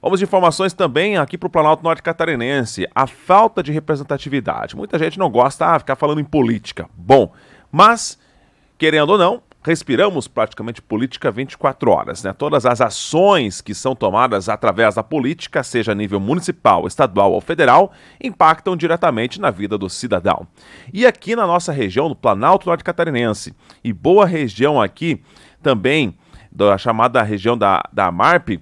Vamos de informações também aqui para o Planalto Norte Catarinense. A falta de representatividade. Muita gente não gosta de ficar falando em política. Bom, mas, querendo ou não, respiramos praticamente política 24 horas, né? Todas as ações que são tomadas através da política, seja a nível municipal, estadual ou federal, impactam diretamente na vida do cidadão. E aqui na nossa região, no Planalto Norte Catarinense, e boa região aqui também, da chamada região da MARP,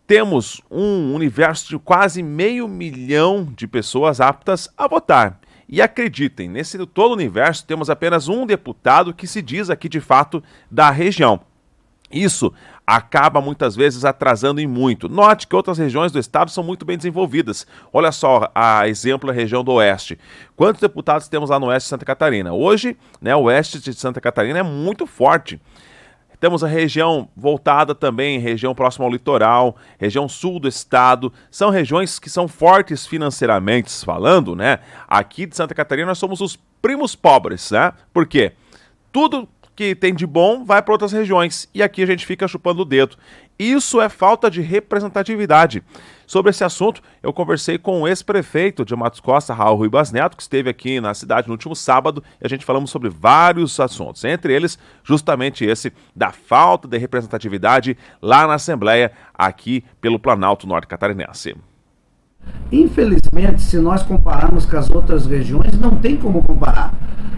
temos um universo de quase 500 mil de pessoas aptas a votar. E acreditem, nesse todo o universo temos apenas um deputado que se diz aqui de fato da região. Isso acaba muitas vezes atrasando em muito. Note que outras regiões do estado são muito bem desenvolvidas. Olha só, a exemplo, a região do Oeste. Quantos deputados temos lá no Oeste de Santa Catarina? Hoje, né, o Oeste de Santa Catarina é muito forte. Temos a região voltada também, região próxima ao litoral, região sul do estado. São regiões que são fortes financeiramente falando, né? Aqui de Santa Catarina nós somos os primos pobres, né? Por quê? Tudo que tem de bom vai para outras regiões e aqui a gente fica chupando o dedo. Isso é falta de representatividade. Sobre esse assunto, eu conversei com o ex-prefeito de Matos Costa, Raul Ribas Neto, que esteve aqui na cidade no último sábado, e a gente falamos sobre vários assuntos, entre eles justamente esse da falta de representatividade lá na Assembleia, aqui pelo Planalto Norte Catarinense. Infelizmente, se nós compararmos com as outras regiões, não tem como comparar.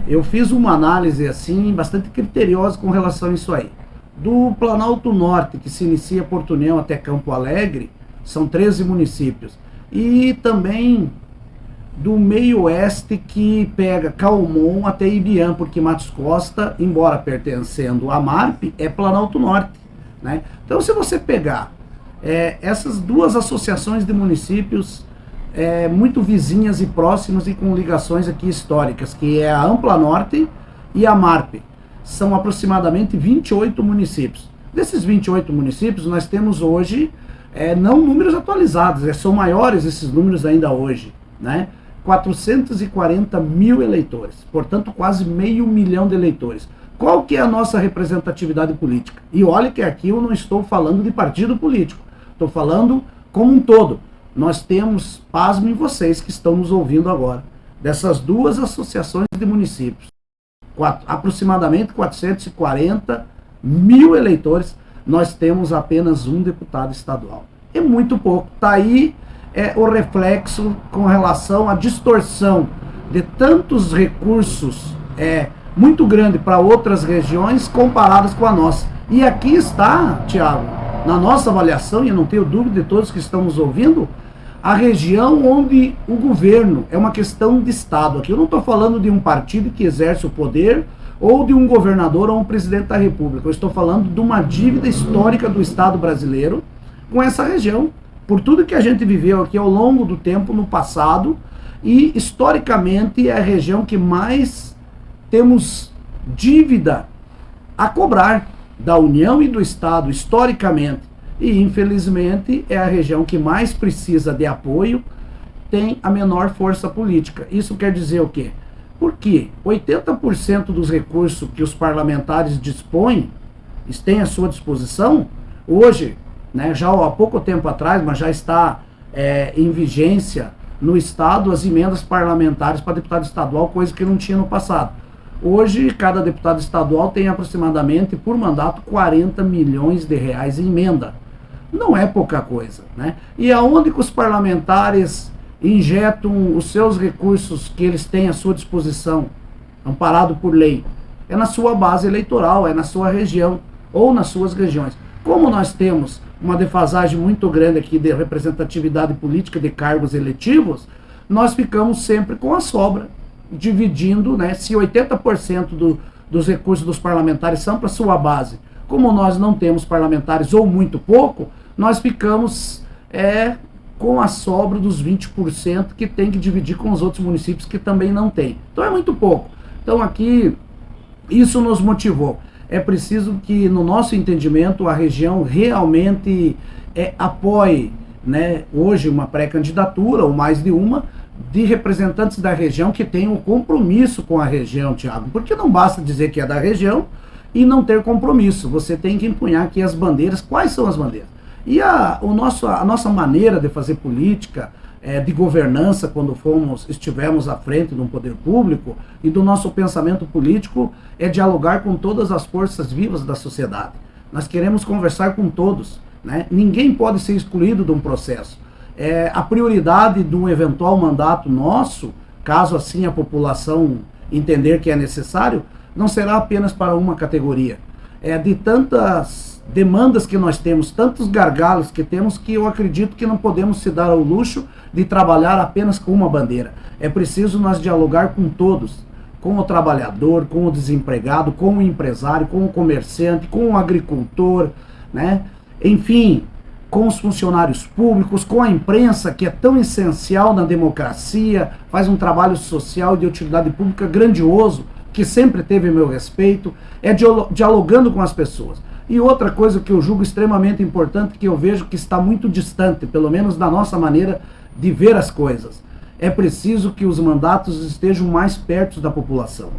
Eu fiz uma análise assim, bastante criteriosa com relação a isso aí. Do Planalto Norte, que se inicia Porto União até Campo Alegre, são 13 municípios. E também do meio oeste, que pega Calmon até Ibiam, porque Matos Costa, embora pertencendo à MARP, é Planalto Norte, né? Então, se você pegar essas duas associações de municípios muito vizinhas e próximas e com ligações aqui históricas, que é a Ampla Norte e a MARP, são aproximadamente 28 municípios. Desses 28 municípios, nós temos hoje, não números atualizados, são maiores esses números ainda hoje, né? 440 mil eleitores, portanto quase 500 mil de eleitores. Qual que é a nossa representatividade política? E olha que aqui eu não estou falando de partido político, estou falando como um todo. Nós temos, pasmem vocês que estão nos ouvindo agora, dessas duas associações de municípios, aproximadamente 440 mil eleitores, nós temos apenas um deputado estadual. É muito pouco. Está aí o reflexo com relação à distorção de tantos recursos muito grande para outras regiões comparadas com a nossa. E aqui está, Tiago, na nossa avaliação, e eu não tenho dúvida de todos que estão nos ouvindo, a região onde o governo é uma questão de Estado. Aqui eu não estou falando de um partido que exerce o poder ou de um governador ou um presidente da República. Eu estou falando de uma dívida histórica do Estado brasileiro com essa região, por tudo que a gente viveu aqui ao longo do tempo no passado, e historicamente é a região que mais temos dívida a cobrar da União e do Estado, historicamente. E infelizmente é a região que mais precisa de apoio, tem a menor força política. Isso quer dizer o quê? Porque 80% dos recursos que os parlamentares dispõem, têm à sua disposição, hoje, né, já há pouco tempo atrás, mas já está em vigência no Estado, as emendas parlamentares para deputado estadual, coisa que não tinha no passado. Hoje, cada deputado estadual tem aproximadamente, por mandato, 40 milhões de reais em emenda. Não é pouca coisa, né? E aonde que os parlamentares injetam os seus recursos que eles têm à sua disposição, amparado por lei? É na sua base eleitoral, é na sua região ou nas suas regiões. Como nós temos uma defasagem muito grande aqui de representatividade política de cargos eletivos, nós ficamos sempre com a sobra, dividindo, né? Se 80% dos recursos dos parlamentares são para sua base, como nós não temos parlamentares ou muito pouco, nós ficamos com a sobra dos 20% que tem que dividir com os outros municípios que também não tem. Então é muito pouco. Então aqui, isso nos motivou. É preciso que, no nosso entendimento, a região realmente apoie, né, hoje uma pré-candidatura, ou mais de uma, de representantes da região que tenham compromisso com a região, Tiago. Porque não basta dizer que é da região e não ter compromisso. Você tem que empunhar aqui as bandeiras. Quais são as bandeiras? E a nossa maneira de fazer política, de governança, quando estivemos à frente de um poder público, e do nosso pensamento político, é dialogar com todas as forças vivas da sociedade. Nós queremos conversar com todos, né? Ninguém pode ser excluído de um processo. A prioridade de um eventual mandato nosso, caso assim a população entender que é necessário, não será apenas para uma categoria. De tantas demandas que nós temos, tantos gargalos que temos, que eu acredito que não podemos se dar ao luxo de trabalhar apenas com uma bandeira. É preciso nós dialogar com todos, com o trabalhador, com o desempregado, com o empresário, com o comerciante, com o agricultor, né? Enfim, com os funcionários públicos, com a imprensa, que é tão essencial na democracia, faz um trabalho social e de utilidade pública grandioso, que sempre teve meu respeito, dialogando com as pessoas. E outra coisa que eu julgo extremamente importante, que eu vejo que está muito distante, pelo menos da nossa maneira de ver as coisas, é preciso que os mandatos estejam mais perto da população.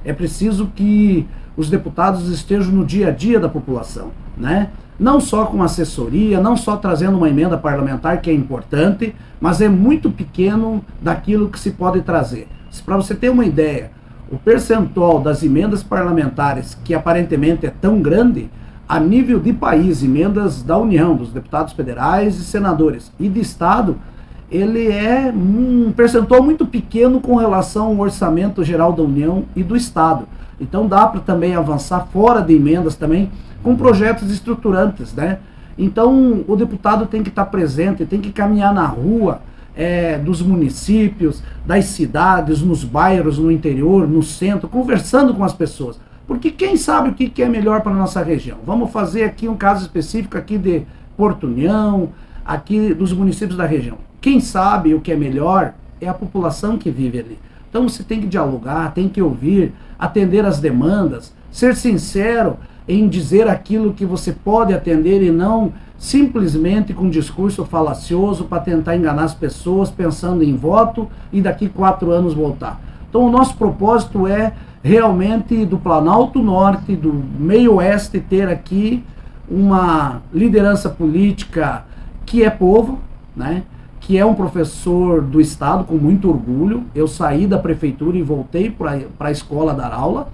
É preciso que os deputados estejam no dia a dia da população, né? Não só com assessoria, não só trazendo uma emenda parlamentar, que é importante, mas é muito pequeno daquilo que se pode trazer. Para você ter uma ideia, o percentual das emendas parlamentares, que aparentemente é tão grande, a nível de país, emendas da União, dos deputados federais e senadores, e de Estado, ele é um percentual muito pequeno com relação ao orçamento geral da União e do Estado. Então dá para também avançar fora de emendas também, com projetos estruturantes, né? Então o deputado tem que estar presente, tem que caminhar na rua dos municípios, das cidades, nos bairros, no interior, no centro, conversando com as pessoas. Porque quem sabe o que é melhor para a nossa região? Vamos fazer aqui um caso específico aqui de Porto União, aqui dos municípios da região. Quem sabe o que é melhor é a população que vive ali. Então você tem que dialogar, tem que ouvir, atender as demandas, ser sincero em dizer aquilo que você pode atender e não simplesmente com discurso falacioso para tentar enganar as pessoas pensando em voto e daqui 4 anos voltar. Então o nosso propósito é realmente do Planalto Norte, do meio oeste, ter aqui uma liderança política que é povo, né? Que é um professor do Estado com muito orgulho. Eu saí da prefeitura e voltei para a escola dar aula,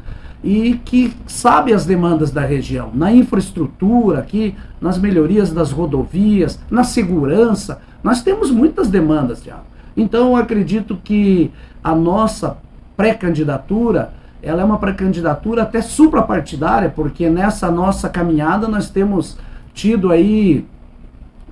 e que sabe as demandas da região, na infraestrutura aqui, nas melhorias das rodovias, na segurança. Nós temos muitas demandas, Thiago. Então eu acredito que a nossa pré-candidatura, ela é uma pré-candidatura até suprapartidária, porque nessa nossa caminhada nós temos tido aí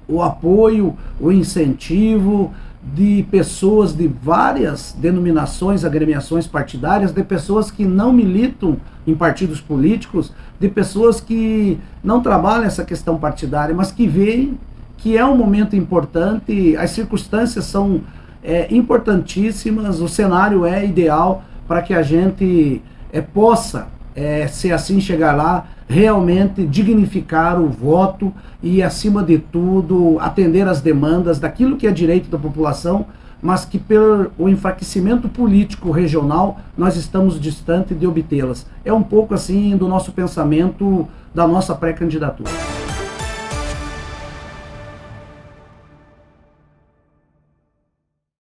o apoio, o incentivo de pessoas de várias denominações, agremiações partidárias, de pessoas que não militam em partidos políticos, de pessoas que não trabalham essa questão partidária, mas que veem que é um momento importante, as circunstâncias são importantíssimas, o cenário é ideal para que a gente possa, se assim chegar lá, realmente dignificar o voto e, acima de tudo, atender às demandas daquilo que é direito da população, mas que pelo enfraquecimento político regional nós estamos distante de obtê-las. É um pouco assim do nosso pensamento, da nossa pré-candidatura.